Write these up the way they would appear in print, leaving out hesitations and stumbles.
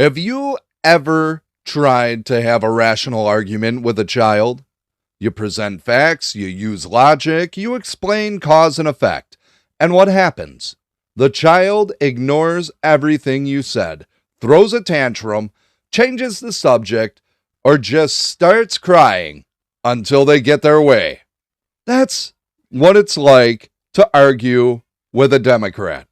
Have you ever tried to have a rational argument with a child? You present facts, you use logic, you explain cause and effect. And what happens? The child ignores everything you said, throws a tantrum, changes the subject, or just starts crying until they get their way. That's what it's like to argue with a Democrat.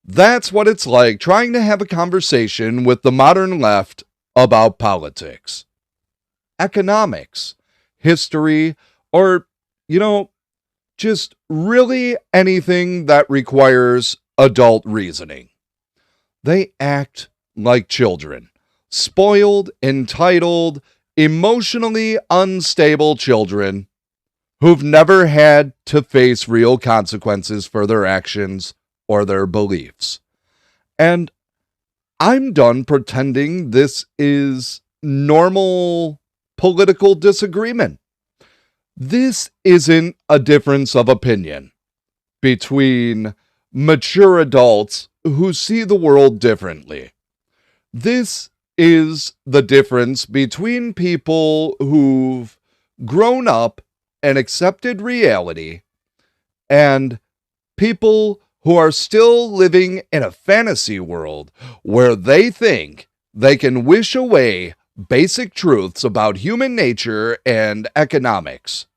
That's what it's like trying to have a conversation with the modern left about politics, economics, history, or, just really anything that requires adult reasoning. They act like children, spoiled, entitled, emotionally unstable children who've never had to face real consequences for their actions or their beliefs. And I'm done pretending this is normal political disagreement. This isn't a difference of opinion between mature adults who see the world differently. This is the difference between people who've grown up and accepted reality and people who are still living in a fantasy world where they think they can wish away basic truths about human nature and economics.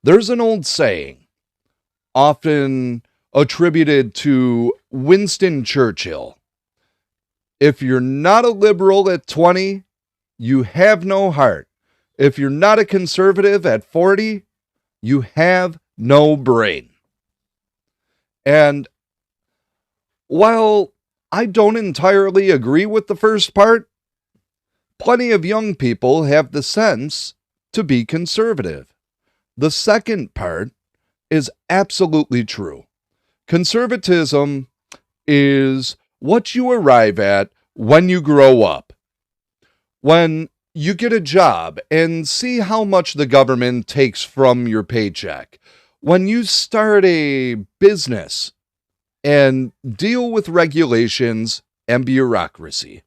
There's an old saying, often attributed to Winston Churchill. If you're not a liberal at 20, you have no heart. If you're not a conservative at 40, you have no brain. And while I don't entirely agree with the first part, plenty of young people have the sense to be conservative. The second part is absolutely true. Conservatism is what you arrive at when you grow up. When you get a job and see how much the government takes from your paycheck. When you start a business and deal with regulations and bureaucracy.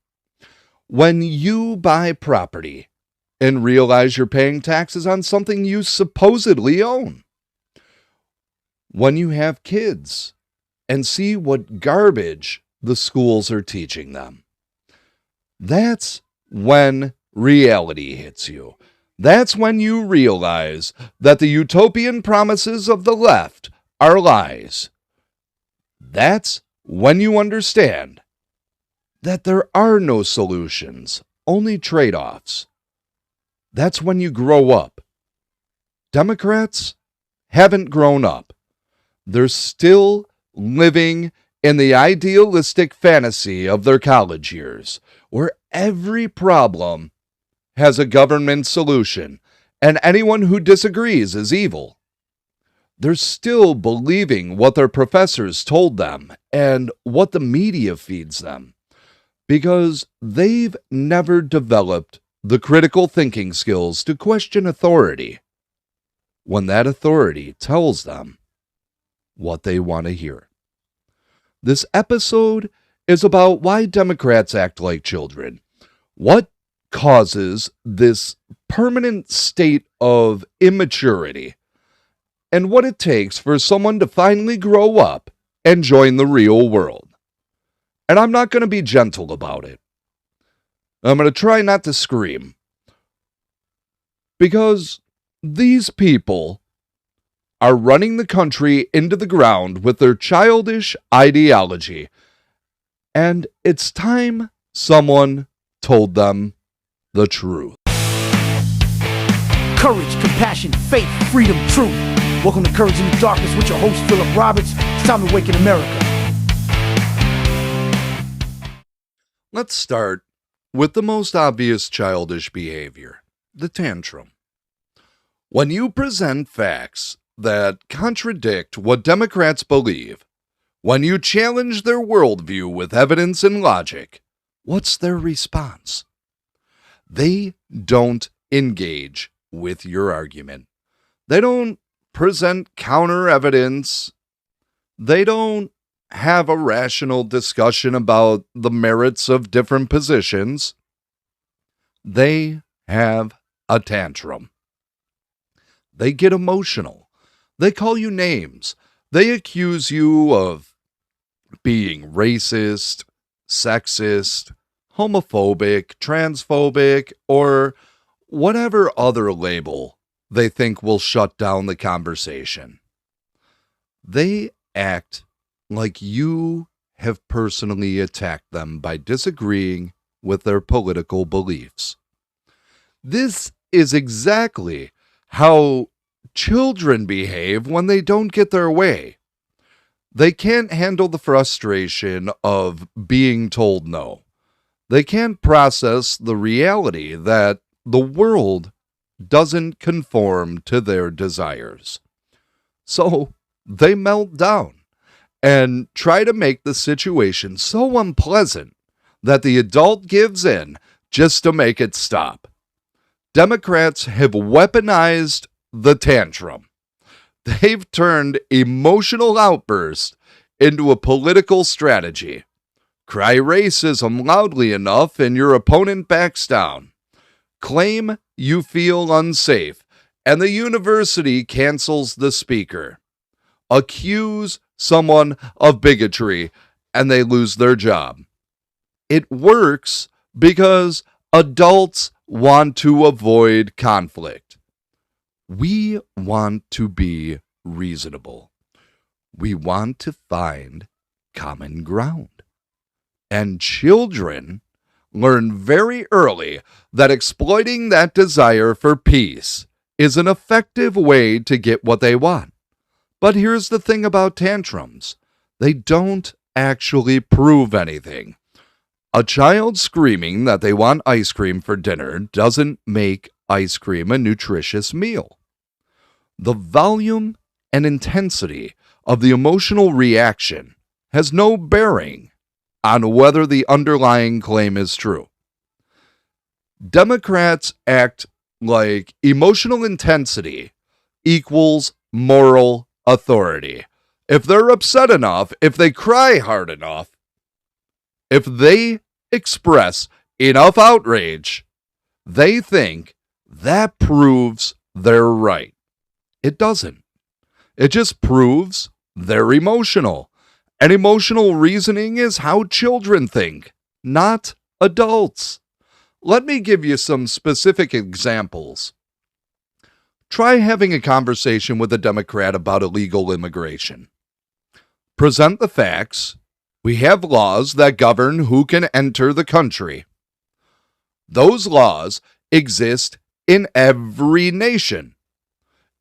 When you buy property and realize you're paying taxes on something you supposedly own. When you have kids and see what garbage the schools are teaching them. That's when reality hits you. That's when you realize that the utopian promises of the left are lies. That's when you understand that there are no solutions, only trade-offs. That's when you grow up. Democrats haven't grown up. They're still living in the idealistic fantasy of their college years, where every problem has a government solution, and anyone who disagrees is evil. They're still believing what their professors told them and what the media feeds them, because they've never developed the critical thinking skills to question authority when that authority tells them what they want to hear. This episode is about why Democrats act like children, what causes this permanent state of immaturity, and what it takes for someone to finally grow up and join the real world. And I'm not going to be gentle about it. I'm going to try not to scream. Because these people are running the country into the ground with their childish ideology. And it's time someone told them the truth. Courage, compassion, faith, freedom, truth. Welcome to Courage in the Darkness with your host, Philip Roberts. It's time to Awaken America. Let's start with the most obvious childish behavior, the tantrum. When you present facts that contradict what Democrats believe, when you challenge their worldview with evidence and logic, what's their response? They don't engage with your argument. They don't present counter evidence. They don't have a rational discussion about the merits of different positions. They have a tantrum. They get emotional. They call you names. They accuse you of being racist, sexist, homophobic, transphobic, or whatever other label they think will shut down the conversation. They act like you have personally attacked them by disagreeing with their political beliefs. This is exactly how children behave when they don't get their way. They can't handle the frustration of being told no. They can't process the reality that the world doesn't conform to their desires. So they melt down and try to make the situation so unpleasant that the adult gives in just to make it stop. Democrats have weaponized the tantrum. They've turned emotional outbursts into a political strategy. Cry racism loudly enough and your opponent backs down. Claim you feel unsafe and the university cancels the speaker. Accuse someone of bigotry and they lose their job. It works because adults want to avoid conflict. We want to be reasonable. We want to find common ground. And children learn very early that exploiting that desire for peace is an effective way to get what they want. But here's the thing about tantrums. They don't actually prove anything. A child screaming that they want ice cream for dinner doesn't make ice cream a nutritious meal. The volume and intensity of the emotional reaction has no bearing on whether the underlying claim is true. Democrats act like emotional intensity equals moral authority. If they're upset enough, if they cry hard enough, if they express enough outrage, they think that proves they're right. It doesn't. It just proves they're emotional. And emotional reasoning is how children think, not adults. Let me give you some specific examples. Try having a conversation with a Democrat about illegal immigration. Present the facts. We have laws that govern who can enter the country. Those laws exist in every nation.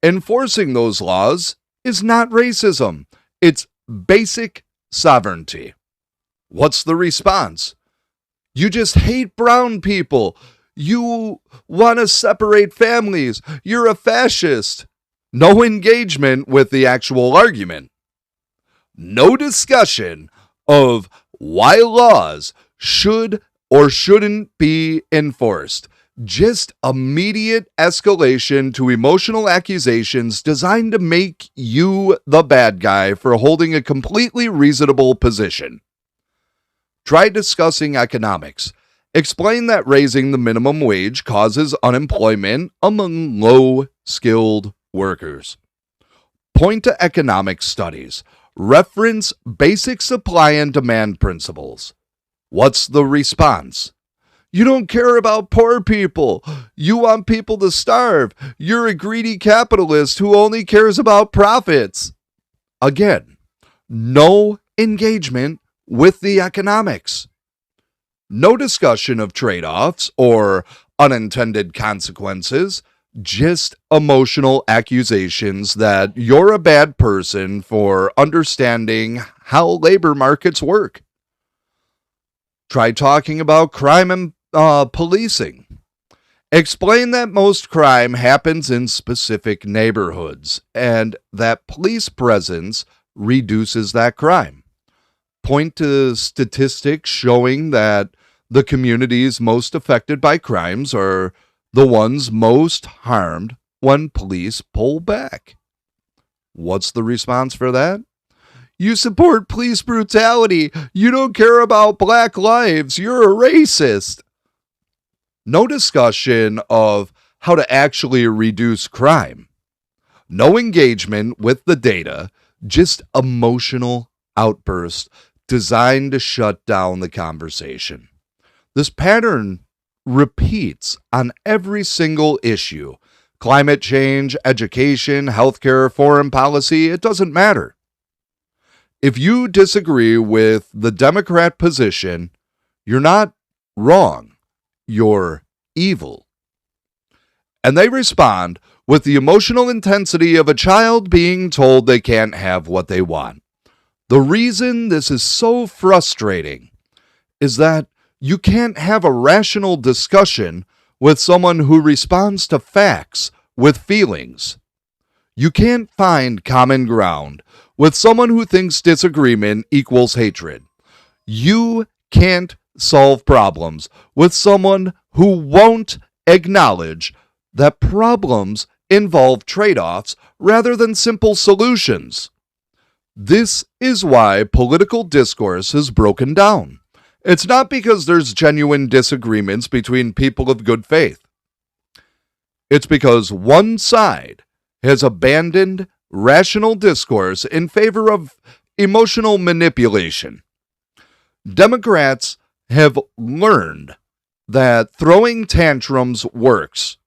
Enforcing those laws is not racism. It's basic sovereignty. What's the response? You just hate brown people. You want to separate families. You're a fascist. No engagement with the actual argument. No discussion of why laws should or shouldn't be enforced. Just immediate escalation to emotional accusations designed to make you the bad guy for holding a completely reasonable position. Try discussing economics. Explain that raising the minimum wage causes unemployment among low-skilled workers. Point to economic studies. Reference basic supply and demand principles. What's the response? You don't care about poor people. You want people to starve. You're a greedy capitalist who only cares about profits. Again, no engagement with the economics. No discussion of trade-offs or unintended consequences. Just emotional accusations that you're a bad person for understanding how labor markets work. Try talking about crime and policing. Explain that most crime happens in specific neighborhoods and that police presence reduces that crime. Point to statistics showing that the communities most affected by crimes are the ones most harmed when police pull back. What's the response for that? You support police brutality. You don't care about black lives. You're a racist. No discussion of how to actually reduce crime. No engagement with the data, just emotional outbursts designed to shut down the conversation. This pattern repeats on every single issue. Climate change, education, healthcare, foreign policy, it doesn't matter. If you disagree with the Democrat position, you're not wrong. You're evil. And they respond with the emotional intensity of a child being told they can't have what they want. The reason this is so frustrating is that you can't have a rational discussion with someone who responds to facts with feelings. You can't find common ground with someone who thinks disagreement equals hatred. You can't solve problems with someone who won't acknowledge that problems involve trade-offs rather than simple solutions. This is why political discourse is broken down. It's not because there's genuine disagreements between people of good faith. It's because one side has abandoned rational discourse in favor of emotional manipulation. Democrats have learned that throwing tantrums works.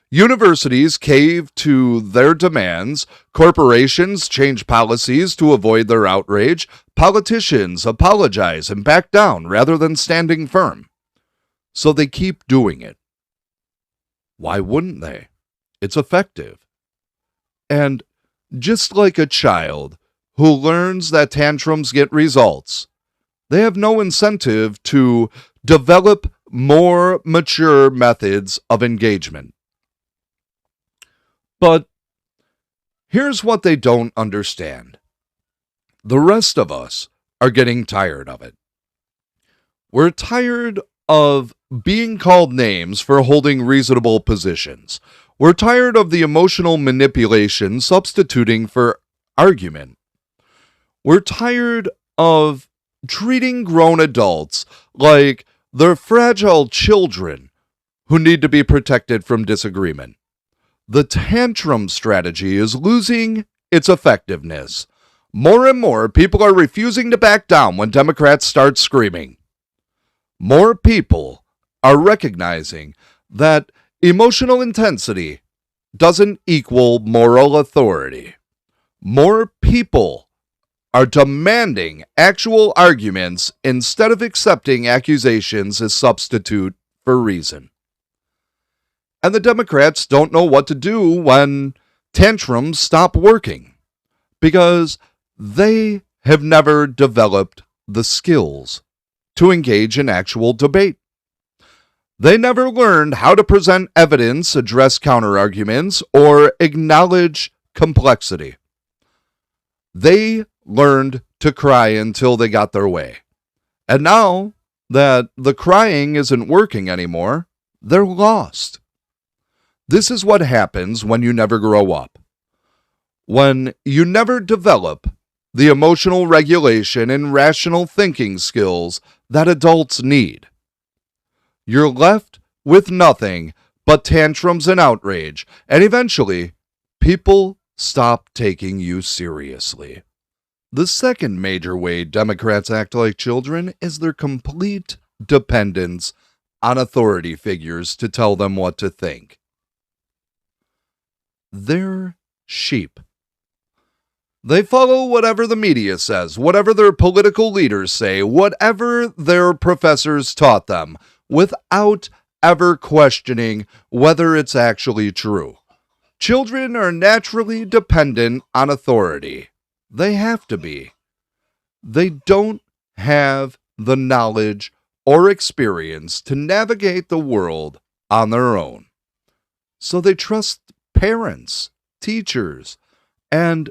Universities cave to their demands, corporations change policies to avoid their outrage, politicians apologize and back down rather than standing firm. So they keep doing it. Why wouldn't they? It's effective. And just like a child who learns that tantrums get results, they have no incentive to develop more mature methods of engagement. But here's what they don't understand. The rest of us are getting tired of it. We're tired of being called names for holding reasonable positions. We're tired of the emotional manipulation substituting for argument. We're tired of treating grown adults like they're fragile children who need to be protected from disagreement. The tantrum strategy is losing its effectiveness. More and more people are refusing to back down when Democrats start screaming. More people are recognizing that emotional intensity doesn't equal moral authority. More people are demanding actual arguments instead of accepting accusations as substitute for reason. And the Democrats don't know what to do when tantrums stop working, because they have never developed the skills to engage in actual debate. They never learned how to present evidence, address counterarguments, or acknowledge complexity. They learned to cry until they got their way. And now that the crying isn't working anymore, they're lost. This is what happens when you never grow up. When you never develop the emotional regulation and rational thinking skills that adults need. You're left with nothing but tantrums and outrage, and eventually, people stop taking you seriously. The second major way Democrats act like children is their complete dependence on authority figures to tell them what to think. They're sheep. They follow whatever the media says, whatever their political leaders say, whatever their professors taught them, without ever questioning whether it's actually true. Children are naturally dependent on authority. They have to be. They don't have the knowledge or experience to navigate the world on their own. So they trust parents, teachers, and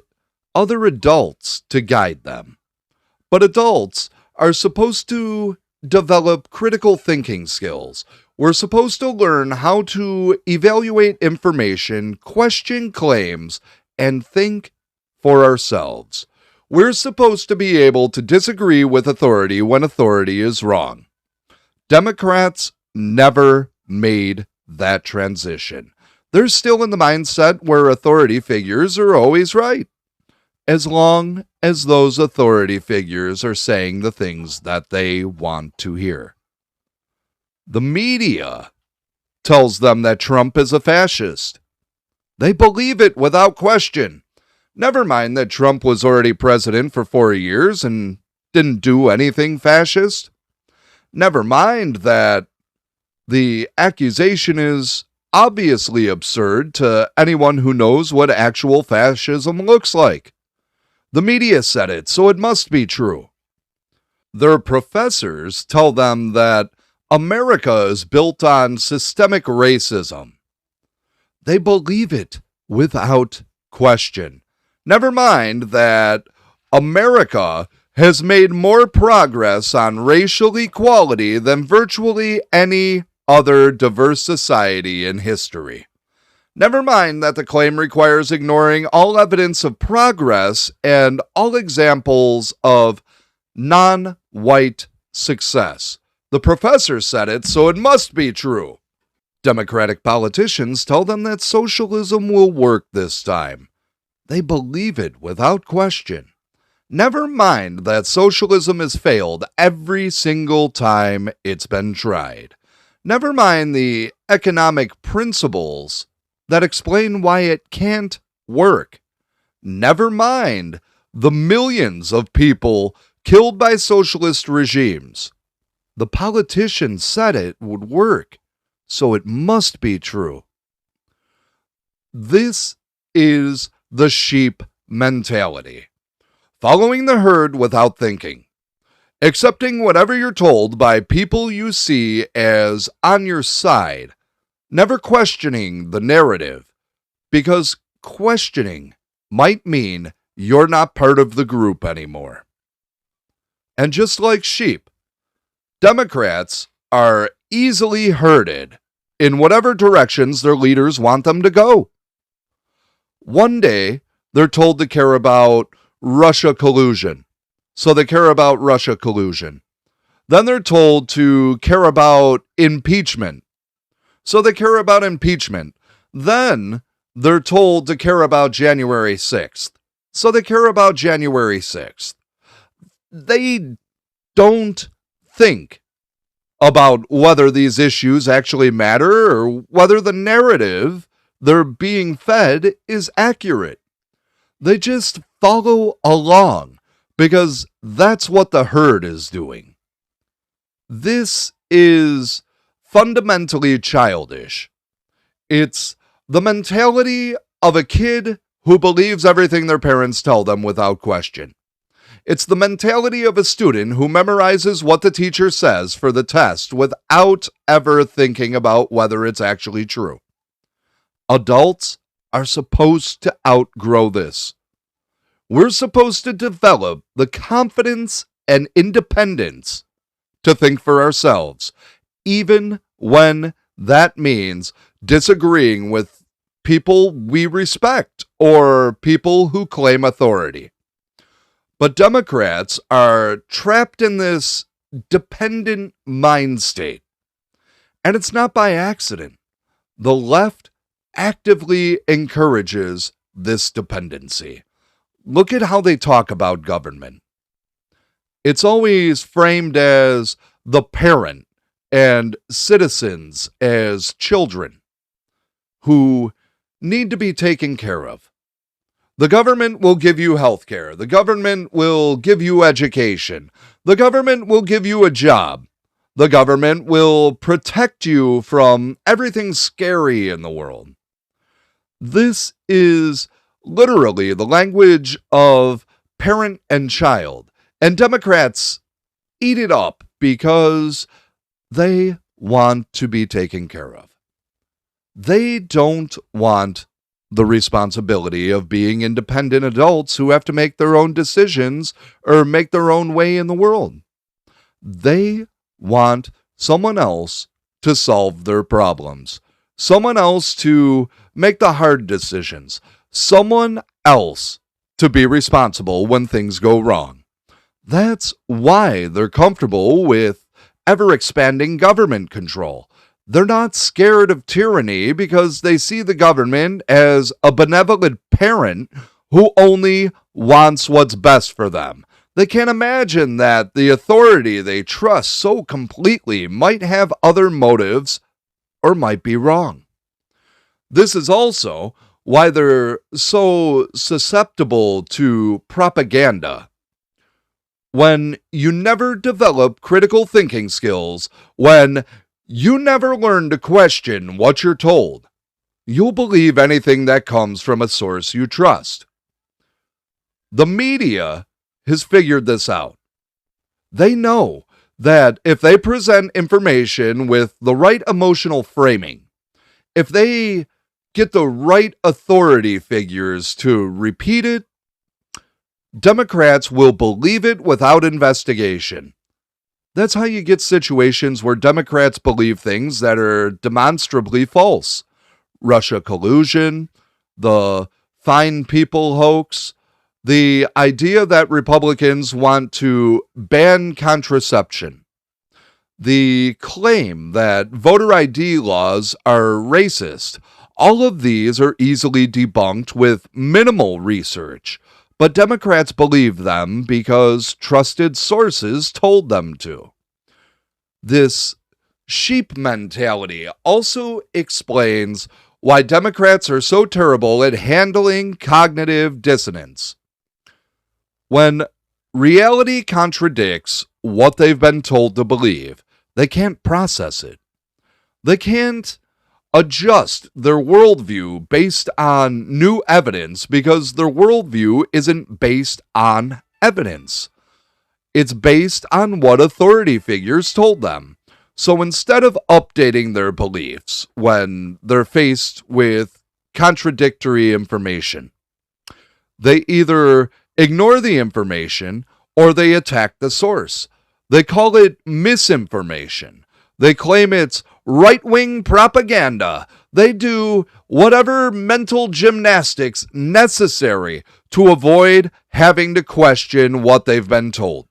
other adults to guide them. But adults are supposed to develop critical thinking skills. We're supposed to learn how to evaluate information, question claims, and think for ourselves. We're supposed to be able to disagree with authority when authority is wrong. Democrats never made that transition. They're still in the mindset where authority figures are always right, as long as those authority figures are saying the things that they want to hear. The media tells them that Trump is a fascist. They believe it without question. Never mind that Trump was already president for 4 years and didn't do anything fascist. Never mind that the accusation is obviously absurd to anyone who knows what actual fascism looks like. The media said it, so it must be true. Their professors tell them that America is built on systemic racism. They believe it without question. Never mind that America has made more progress on racial equality than virtually any other diverse society in history. Never mind that the claim requires ignoring all evidence of progress and all examples of non-white success. The professor said it, so it must be true. Democratic politicians tell them that socialism will work this time. They believe it without question. Never mind that socialism has failed every single time it's been tried. Never mind the economic principles that explain why it can't work. Never mind the millions of people killed by socialist regimes. The politicians said it would work, so it must be true. This is the sheep mentality. Following the herd without thinking. Accepting whatever you're told by people you see as on your side. Never questioning the narrative, because questioning might mean you're not part of the group anymore. And just like sheep, Democrats are easily herded in whatever directions their leaders want them to go. One day, they're told to care about Russia collusion, so they care about Russia collusion. Then they're told to care about impeachment, so they care about impeachment. Then they're told to care about January 6th, so they care about January 6th. They don't think about whether these issues actually matter or whether the narrative they're being fed is accurate. They just follow along because that's what the herd is doing. This is fundamentally childish. It's the mentality of a kid who believes everything their parents tell them without question. It's the mentality of a student who memorizes what the teacher says for the test without ever thinking about whether it's actually true. Adults are supposed to outgrow this. We're supposed to develop the confidence and independence to think for ourselves, even when that means disagreeing with people we respect or people who claim authority. But Democrats are trapped in this dependent mind state. And it's not by accident. The left actively encourages this dependency. Look at how they talk about government. It's always framed as the parent and citizens as children who need to be taken care of. The government will give you health care. The government will give you education. The government will give you a job. The government will protect you from everything scary in the world. This is literally the language of parent and child. And Democrats eat it up because they want to be taken care of. They don't want the responsibility of being independent adults who have to make their own decisions or make their own way in the world. They want someone else to solve their problems, someone else to make the hard decisions, someone else to be responsible when things go wrong. That's why they're comfortable with ever-expanding government control. They're not scared of tyranny because they see the government as a benevolent parent who only wants what's best for them. They can't imagine that the authority they trust so completely might have other motives or might be wrong. This is also why they're so susceptible to propaganda. When you never develop critical thinking skills, when you never learn to question what you're told, you'll believe anything that comes from a source you trust. The media has figured this out. They know that if they present information with the right emotional framing, if they get the right authority figures to repeat it, Democrats will believe it without investigation. That's how you get situations where Democrats believe things that are demonstrably false. Russia collusion, the fine people hoax, the idea that Republicans want to ban contraception, the claim that voter ID laws are racist. All of these are easily debunked with minimal research, but Democrats believe them because trusted sources told them to. This sheep mentality also explains why Democrats are so terrible at handling cognitive dissonance. When reality contradicts what they've been told to believe, they can't process it. They can't adjust their worldview based on new evidence because their worldview isn't based on evidence. It's based on what authority figures told them. So instead of updating their beliefs when they're faced with contradictory information, they either ignore the information or they attack the source. They call it misinformation. They claim it's right-wing propaganda. They do whatever mental gymnastics necessary to avoid having to question what they've been told.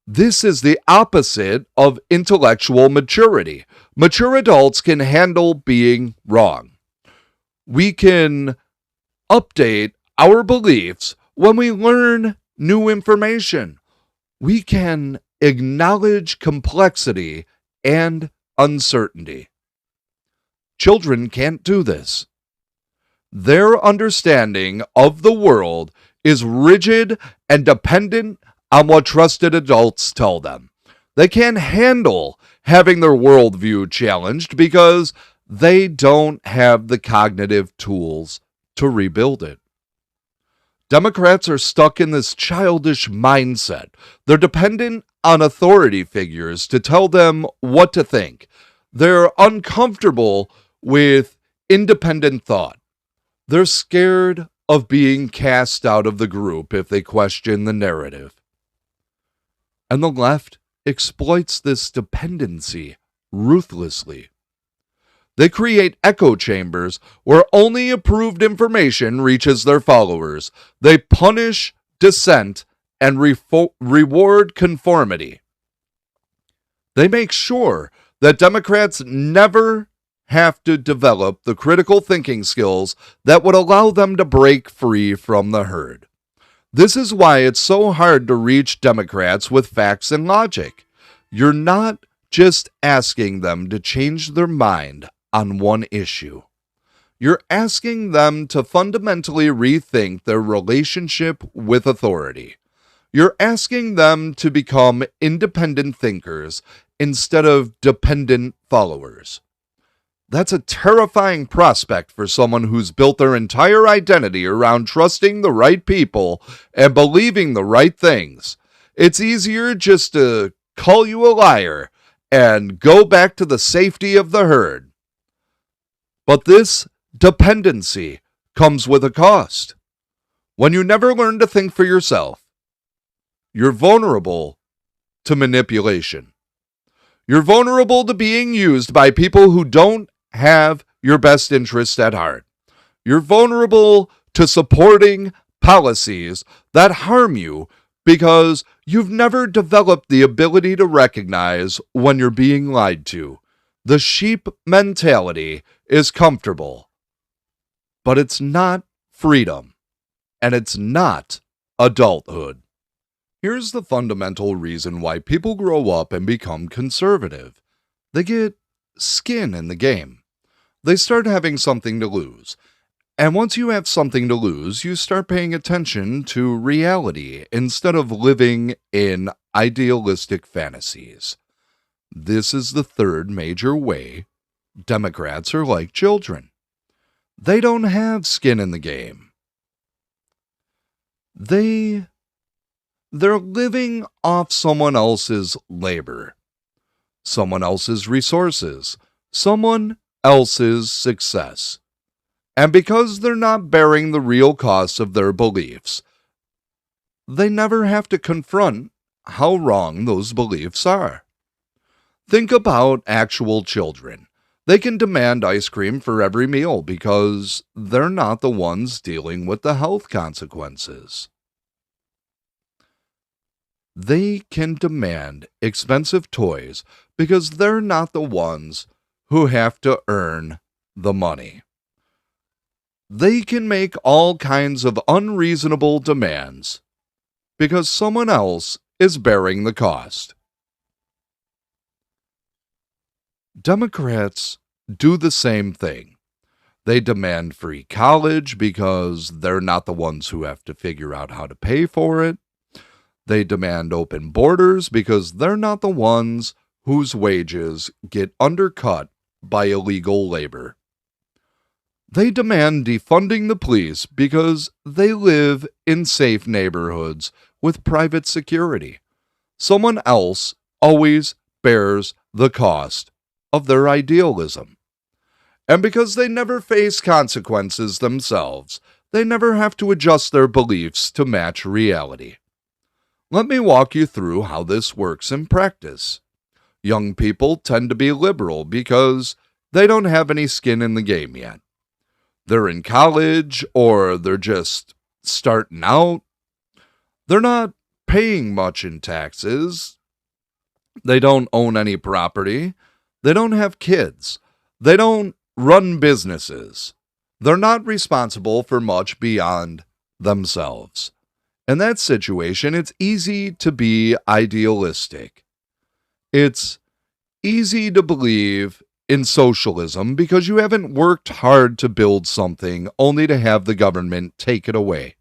This is the opposite of intellectual maturity. Mature adults can handle being wrong. We can update our beliefs when we learn new information. We can acknowledge complexity and uncertainty. Children can't do this. Their understanding of the world is rigid and dependent on what trusted adults tell them. They can't handle having their worldview challenged because they don't have the cognitive tools to rebuild it. Democrats are stuck in this childish mindset. They're dependent on authority figures to tell them what to think. They're uncomfortable with independent thought. They're scared of being cast out of the group if they question the narrative. And the left exploits this dependency ruthlessly. They create echo chambers where only approved information reaches their followers. They punish dissent and reward conformity. They make sure that Democrats never have to develop the critical thinking skills that would allow them to break free from the herd. This is why it's so hard to reach Democrats with facts and logic. You're not just asking them to change their mind on one issue. You're asking them to fundamentally rethink their relationship with authority. You're asking them to become independent thinkers instead of dependent followers. That's a terrifying prospect for someone who's built their entire identity around trusting the right people and believing the right things. It's easier just to call you a liar and go back to the safety of the herd. But this dependency comes with a cost. When you never learn to think for yourself, you're vulnerable to manipulation. You're vulnerable to being used by people who don't have your best interest at heart. You're vulnerable to supporting policies that harm you because you've never developed the ability to recognize when you're being lied to. The sheep mentality is comfortable, but it's not freedom, and it's not adulthood. Here's the fundamental reason why people grow up and become conservative. They get skin in the game. They start having something to lose. And once you have something to lose, you start paying attention to reality instead of living in idealistic fantasies. This is the third major way Democrats are like children. They don't have skin in the game. They're living off someone else's labor, someone else's resources, someone else's success. And because they're not bearing the real costs of their beliefs, they never have to confront how wrong those beliefs are. Think about actual children. They can demand ice cream for every meal because they're not the ones dealing with the health consequences. They can demand expensive toys because they're not the ones who have to earn the money. They can make all kinds of unreasonable demands because someone else is bearing the cost. Democrats do the same thing. They demand free college because they're not the ones who have to figure out how to pay for it. They demand open borders because they're not the ones whose wages get undercut by illegal labor. They demand defunding the police because they live in safe neighborhoods with private security. Someone else always bears the cost of their idealism. And because they never face consequences themselves, they never have to adjust their beliefs to match reality. Let me walk you through how this works in practice. Young people tend to be liberal because they don't have any skin in the game yet. They're in college or they're just starting out. They're not paying much in taxes. They don't own any property. They don't have kids. They don't run businesses. They're not responsible for much beyond themselves. In that situation, it's easy to be idealistic. It's easy to believe in socialism because you haven't worked hard to build something only to have the government take it away.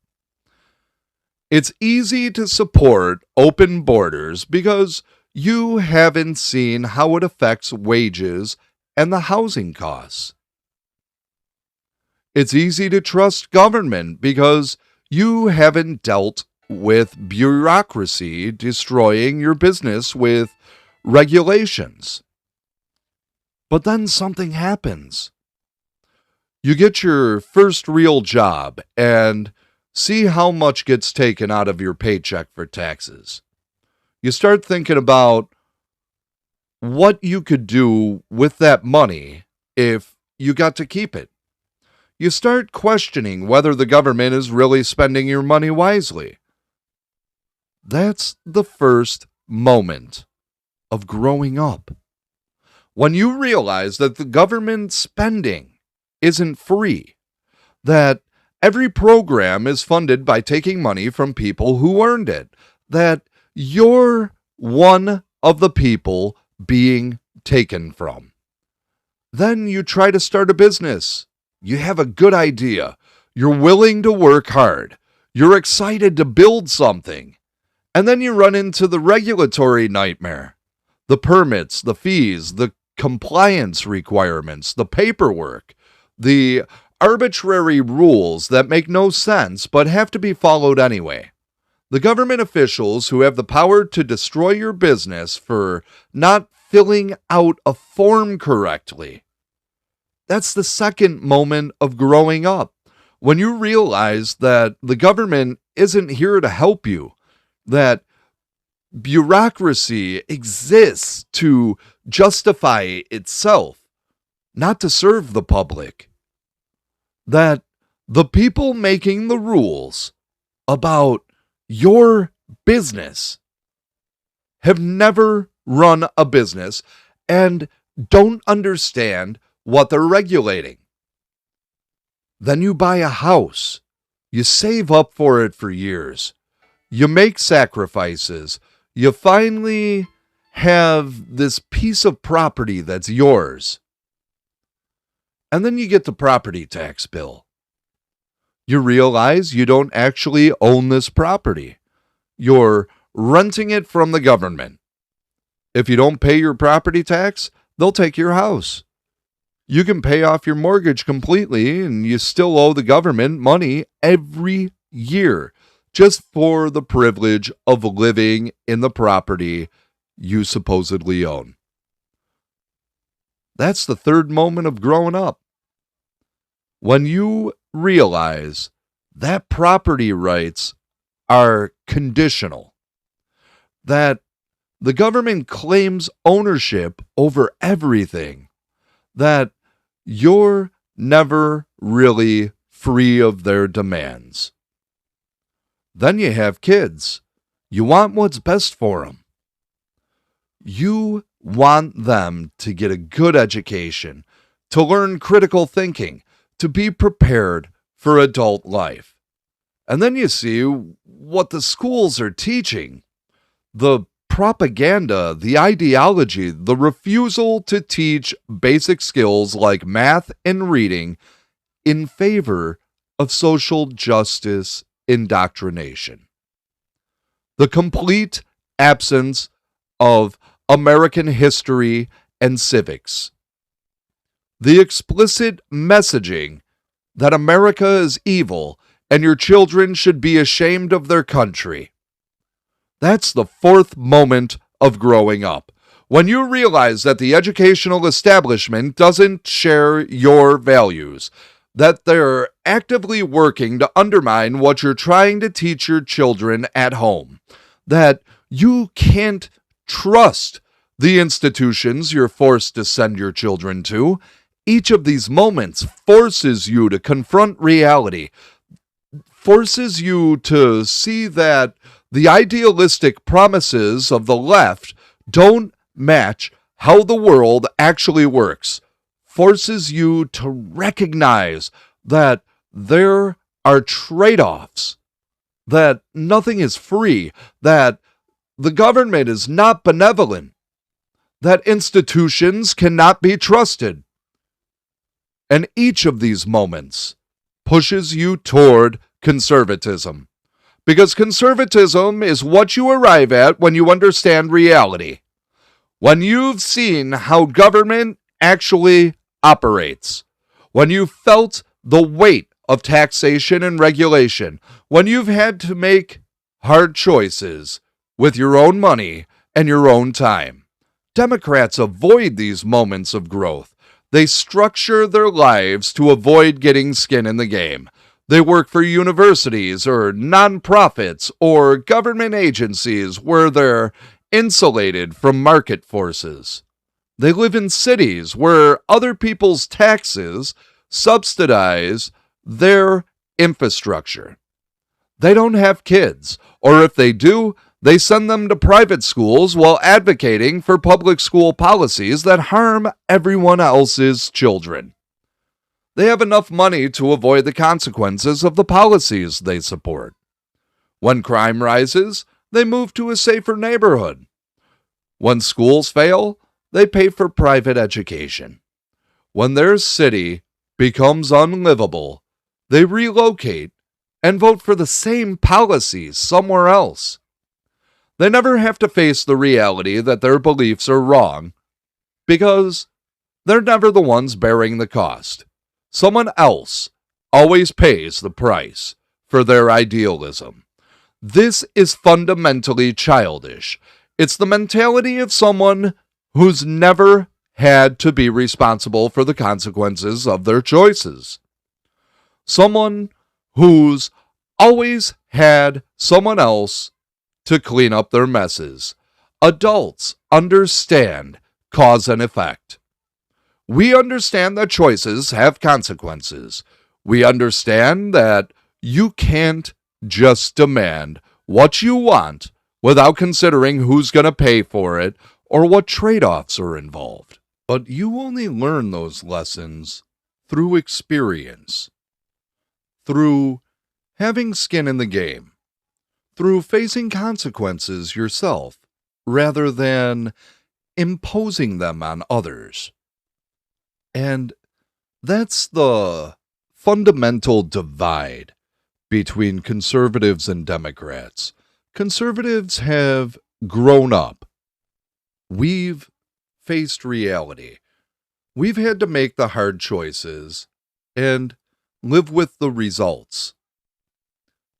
It's easy to support open borders because you haven't seen how it affects wages and the housing costs. It's easy to trust government because you haven't dealt with bureaucracy destroying your business with regulations. But then something happens. You get your first real job and see how much gets taken out of your paycheck for taxes. You start thinking about what you could do with that money if you got to keep it. You start questioning whether the government is really spending your money wisely. That's the first moment of growing up. When you realize that the government spending isn't free, that every program is funded by taking money from people who earned it, that you're one of the people being taken from. Then you try to start a business. You have a good idea. You're willing to work hard. You're excited to build something. And then you run into the regulatory nightmare. The permits, the fees, the compliance requirements, the paperwork, the arbitrary rules that make no sense but have to be followed anyway. The government officials who have the power to destroy your business for not filling out a form correctly. That's the second moment of growing up, when you realize that the government isn't here to help you, that bureaucracy exists to justify itself, not to serve the public, that the people making the rules about your business, have never run a business, and don't understand what they're regulating. Then you buy a house. You save up for it for years. You make sacrifices. You finally have this piece of property that's yours. And then you get the property tax bill. You realize you don't actually own this property. You're renting it from the government. If you don't pay your property tax, they'll take your house. You can pay off your mortgage completely, and you still owe the government money every year just for the privilege of living in the property you supposedly own. That's the third moment of growing up. When you realize that property rights are conditional, that the government claims ownership over everything, that you're never really free of their demands. Then you have kids. You want what's best for them. You want them to get a good education, to learn critical thinking, to be prepared for adult life. And then you see what the schools are teaching. The propaganda, the ideology, the refusal to teach basic skills like math and reading in favor of social justice indoctrination. The complete absence of American history and civics. The explicit messaging that America is evil and your children should be ashamed of their country. That's the fourth moment of growing up. When you realize that the educational establishment doesn't share your values, that they're actively working to undermine what you're trying to teach your children at home, that you can't trust the institutions you're forced to send your children to. Each of these moments forces you to confront reality, forces you to see that the idealistic promises of the left don't match how the world actually works, forces you to recognize that there are trade-offs, that nothing is free, that the government is not benevolent, that institutions cannot be trusted. And each of these moments pushes you toward conservatism. Because conservatism is what you arrive at when you understand reality. When you've seen how government actually operates. When you've felt the weight of taxation and regulation. When you've had to make hard choices with your own money and your own time. Democrats avoid these moments of growth. They structure their lives to avoid getting skin in the game. They work for universities or nonprofits or government agencies where they're insulated from market forces. They live in cities where other people's taxes subsidize their infrastructure. They don't have kids, or if they do, they send them to private schools while advocating for public school policies that harm everyone else's children. They have enough money to avoid the consequences of the policies they support. When crime rises, they move to a safer neighborhood. When schools fail, they pay for private education. When their city becomes unlivable, they relocate and vote for the same policies somewhere else. They never have to face the reality that their beliefs are wrong because they're never the ones bearing the cost. Someone else always pays the price for their idealism. This is fundamentally childish. It's the mentality of someone who's never had to be responsible for the consequences of their choices. Someone who's always had someone else to clean up their messes. Adults understand cause and effect. We understand that choices have consequences. We understand that you can't just demand what you want without considering who's going to pay for it or what trade-offs are involved. But you only learn those lessons through experience, through having skin in the game, through facing consequences yourself, rather than imposing them on others. And that's the fundamental divide between conservatives and Democrats. Conservatives have grown up. We've faced reality. We've had to make the hard choices and live with the results.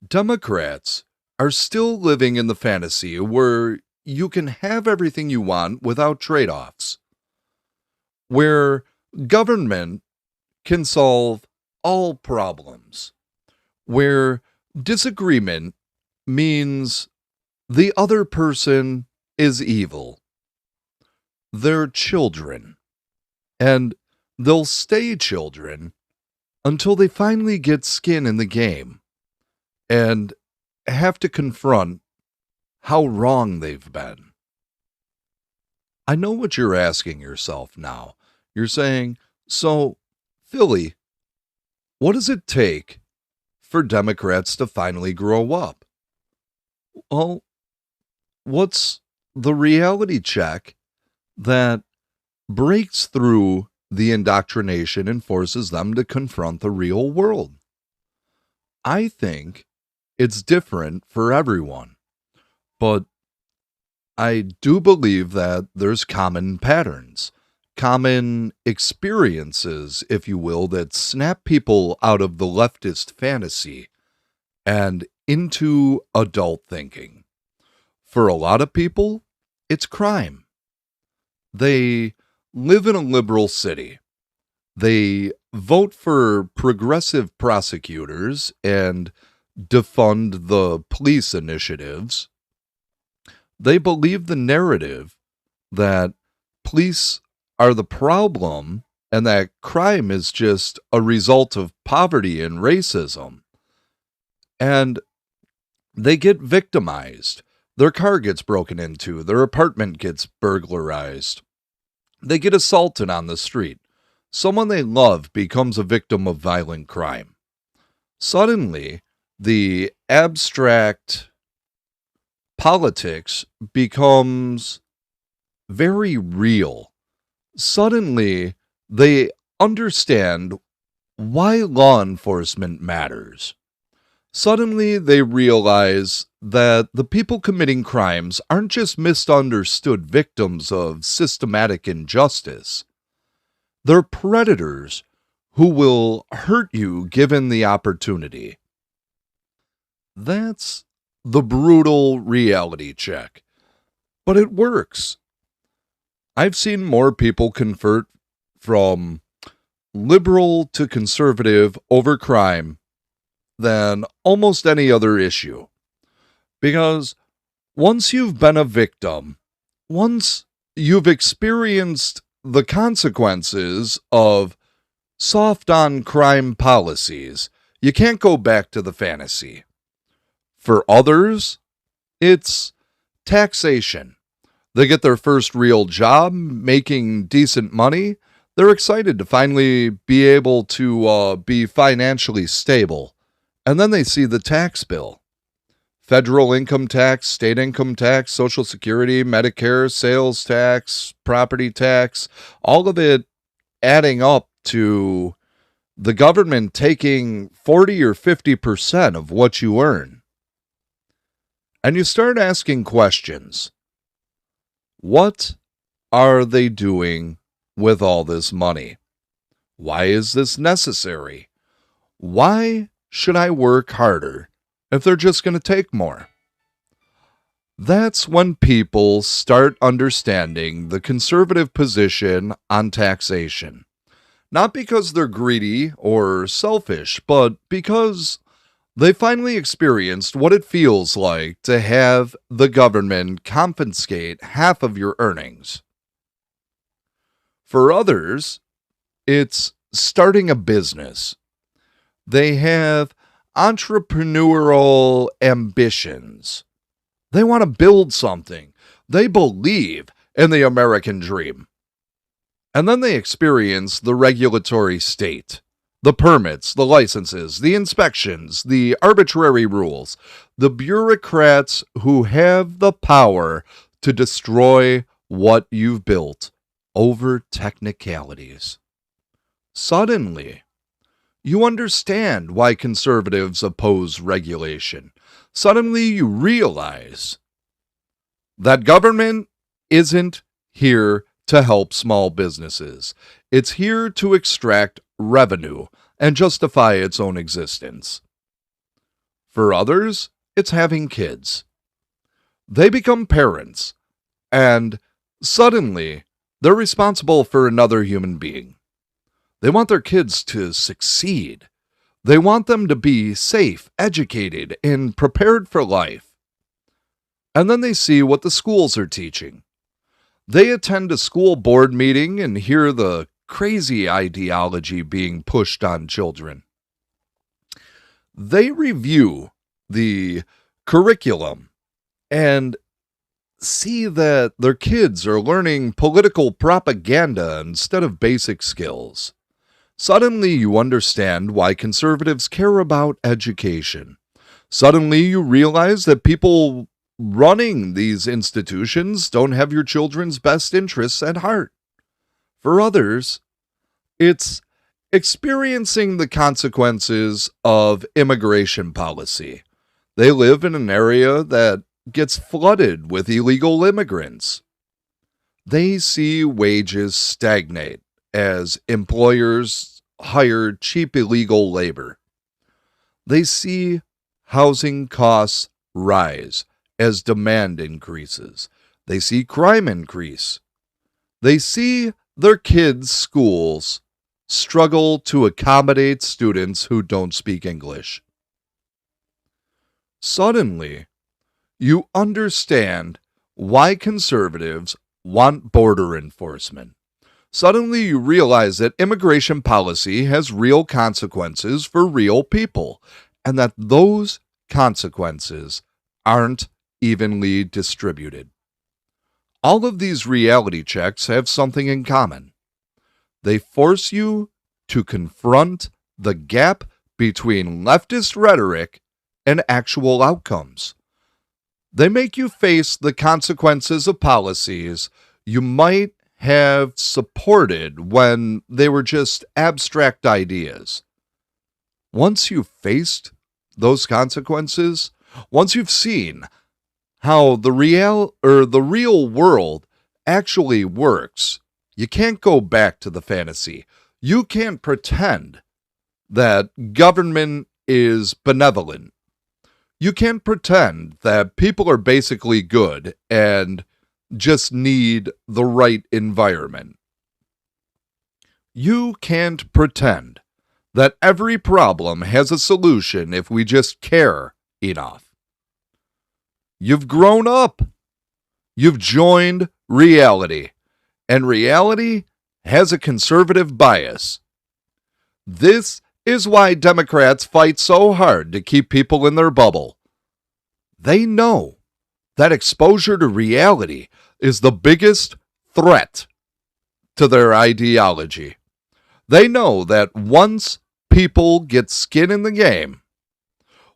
Democrats are still living in the fantasy where you can have everything you want without trade-offs, where government can solve all problems, where disagreement means the other person is evil. They're children, and they'll stay children until they finally get skin in the game and have to confront how wrong they've been. I know what you're asking yourself now. You're saying, so, Philly, what does it take for Democrats to finally grow up? Well, what's the reality check that breaks through the indoctrination and forces them to confront the real world? I think it's different for everyone, but I do believe that there's common patterns, common experiences, if you will, that snap people out of the leftist fantasy and into adult thinking. For a lot of people, it's crime. They live in a liberal city. They vote for progressive prosecutors and defund the police initiatives. They believe the narrative that police are the problem and that crime is just a result of poverty and racism. And they get victimized. Their car gets broken into. Their apartment gets burglarized. They get assaulted on the street. Someone they love becomes a victim of violent crime. Suddenly, the abstract politics becomes very real. Suddenly, they understand why law enforcement matters. Suddenly, they realize that the people committing crimes aren't just misunderstood victims of systematic injustice. They're predators who will hurt you given the opportunity. That's the brutal reality check. But it works. I've seen more people convert from liberal to conservative over crime than almost any other issue. Because once you've been a victim, once you've experienced the consequences of soft on crime policies, you can't go back to the fantasy. For others, it's taxation. They get their first real job, making decent money. They're excited to finally be able to be financially stable. And then they see the tax bill. Federal income tax, state income tax, Social Security, Medicare, sales tax, property tax, all of it adding up to the government taking 40 or 50% of what you earn. And you start asking questions. What are they doing with all this money? Why is this necessary? Why should I work harder if they're just going to take more? That's when people start understanding the conservative position on taxation. Not because they're greedy or selfish, but because they finally experienced what it feels like to have the government confiscate half of your earnings. For others, it's starting a business. They have entrepreneurial ambitions. They want to build something. They believe in the American dream. And then they experience the regulatory state, the permits, the licenses, the inspections, the arbitrary rules, the bureaucrats who have the power to destroy what you've built over technicalities. Suddenly, you understand why conservatives oppose regulation. Suddenly, you realize that government isn't here to help small businesses. It's here to extract revenue and justify its own existence. For others, it's having kids. They become parents, and suddenly, they're responsible for another human being. They want their kids to succeed. They want them to be safe, educated, and prepared for life. And then they see what the schools are teaching. They attend a school board meeting and hear the crazy ideology being pushed on children. They review the curriculum and see that their kids are learning political propaganda instead of basic skills. Suddenly you understand why conservatives care about education. Suddenly you realize that people running these institutions don't have your children's best interests at heart. For others, it's experiencing the consequences of immigration policy. They live in an area that gets flooded with illegal immigrants. They see wages stagnate as employers hire cheap illegal labor. They see housing costs rise as demand increases. They see crime increase. They see their kids' schools struggle to accommodate students who don't speak English. Suddenly, you understand why conservatives want border enforcement. Suddenly, you realize that immigration policy has real consequences for real people, and that those consequences aren't evenly distributed. All of these reality checks have something in common. They force you to confront the gap between leftist rhetoric and actual outcomes. They make you face the consequences of policies you might have supported when they were just abstract ideas. Once you've faced those consequences, once you've seen how the real world actually works, you can't go back to the fantasy. You can't pretend that government is benevolent. You can't pretend that people are basically good and just need the right environment. You can't pretend that every problem has a solution if we just care enough. You've grown up. You've joined reality. And reality has a conservative bias. This is why Democrats fight so hard to keep people in their bubble. They know that exposure to reality is the biggest threat to their ideology. They know that once people get skin in the game,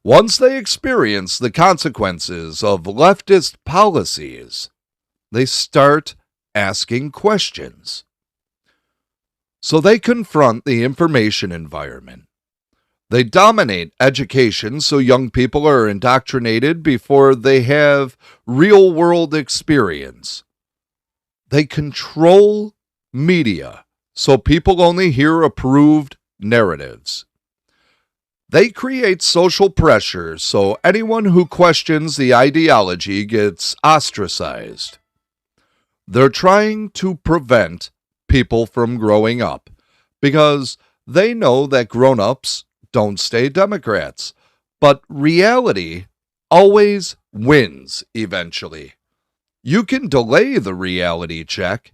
once they experience the consequences of leftist policies, they start asking questions. So they confront the information environment. They dominate education so young people are indoctrinated before they have real-world experience. They control media so people only hear approved narratives. They create social pressure so anyone who questions the ideology gets ostracized. They're trying to prevent people from growing up because they know that grown-ups don't stay Democrats. But reality always wins eventually. You can delay the reality check.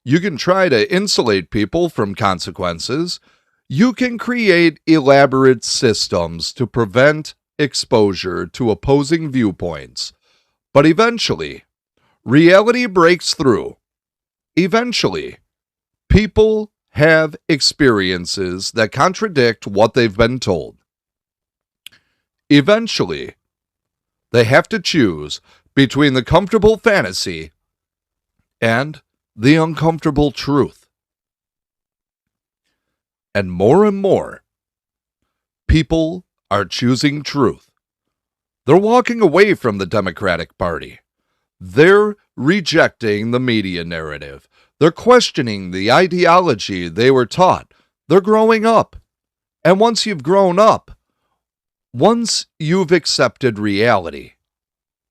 You can try to insulate people from consequences. You can create elaborate systems to prevent exposure to opposing viewpoints, but eventually, reality breaks through. Eventually, people have experiences that contradict what they've been told. Eventually, they have to choose between the comfortable fantasy and the uncomfortable truth. And more, people are choosing truth. They're walking away from the Democratic Party. They're rejecting the media narrative. They're questioning the ideology they were taught. They're growing up. And once you've grown up, once you've accepted reality,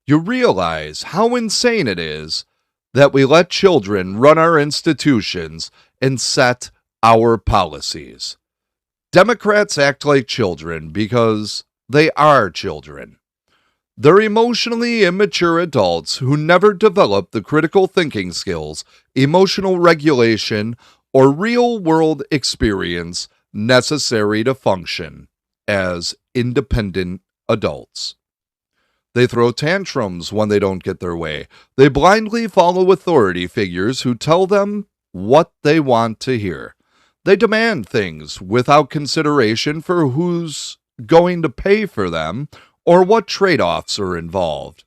you realize how insane it is that we let children run our institutions and set our policies. Democrats act like children because they are children. They're emotionally immature adults who never develop the critical thinking skills, emotional regulation, or real-world experience necessary to function as independent adults. They throw tantrums when they don't get their way. They blindly follow authority figures who tell them what they want to hear. They demand things without consideration for who's going to pay for them or what trade-offs are involved.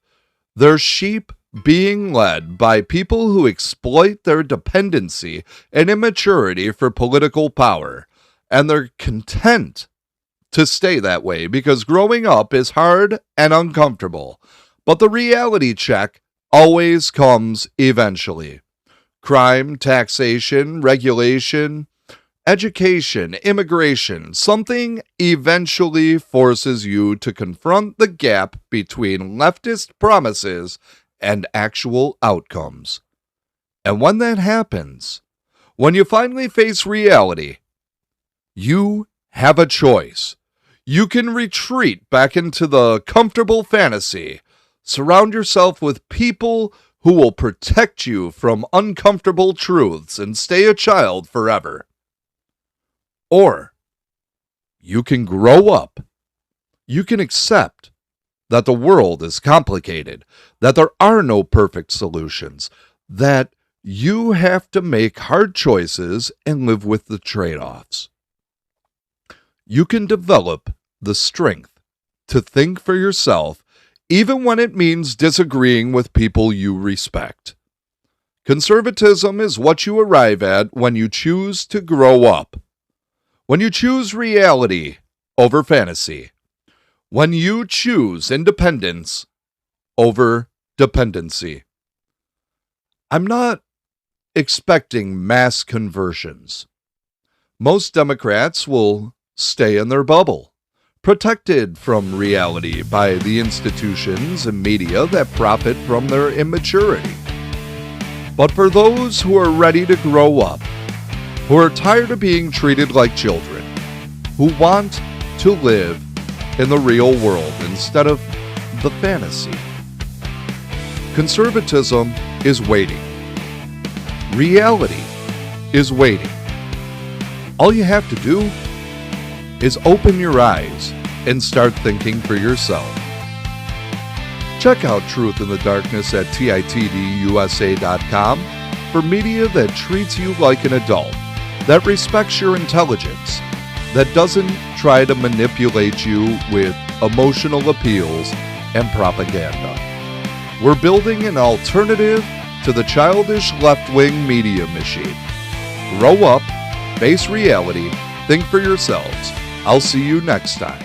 They're sheep being led by people who exploit their dependency and immaturity for political power, and they're content to stay that way because growing up is hard and uncomfortable. But the reality check always comes eventually. Crime, taxation, regulation, education, immigration, something eventually forces you to confront the gap between leftist promises and actual outcomes. And when that happens, when you finally face reality, you have a choice. You can retreat back into the comfortable fantasy, surround yourself with people who will protect you from uncomfortable truths and stay a child forever. Or you can grow up. You can accept that the world is complicated, that there are no perfect solutions, that you have to make hard choices and live with the trade-offs. You can develop the strength to think for yourself, even when it means disagreeing with people you respect. Conservatism is what you arrive at when you choose to grow up. When you choose reality over fantasy. When you choose independence over dependency. I'm not expecting mass conversions. Most Democrats will stay in their bubble, protected from reality by the institutions and media that profit from their immaturity. But for those who are ready to grow up, who are tired of being treated like children, who want to live in the real world instead of the fantasy, conservatism is waiting. Reality is waiting. All you have to do is open your eyes and start thinking for yourself. Check out Truth in the Darkness at titdusa.com for media that treats you like an adult, that respects your intelligence, that doesn't try to manipulate you with emotional appeals and propaganda. We're building an alternative to the childish left-wing media machine. Grow up, face reality, think for yourselves. I'll see you next time.